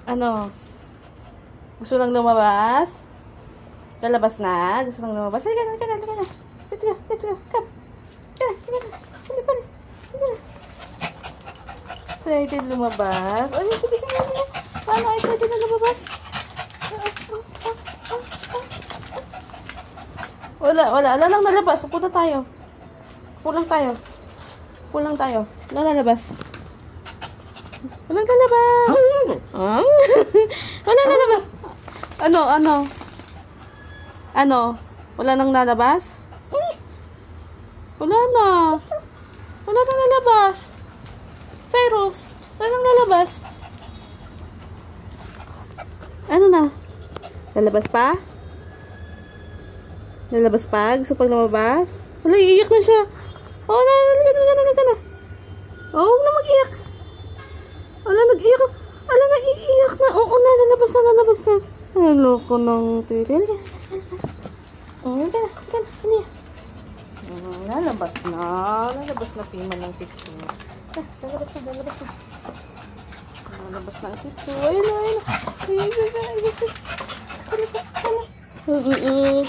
Ano? Gusto nang lumabas? Lalabas na? Gusto nang lumabas? Halika na, halika na, halika na. Let's go, let's go. Come. Halika na, halika na. Halika na. Excited lumabas. Ay, sige, sige. Paano excited na lumabas? Wala lang nalabas. Pupunta tayo. Pulang tayo. Wala lalabas. Walang lalabas. Wala lalabas. Ano? Wala nang lalabas? Wala na. Wala nang lalabas. Cyrus, wala nang lalabas. Ano na? Lalabas pa? Lalabas pa? Gusto pang lumabas? Wala, iiyak na siya. Oh, halika na. Oh, huwag na mag-iyak. Wala, nag-iyak. Wala, nag-iiyak na. Oo na, lalabas na. Hello ko ng tiri. Halika na. Lalabas na pima ng sitsu. Lalabas na. Lalabas na ang sitsu. Ayun. Ayun.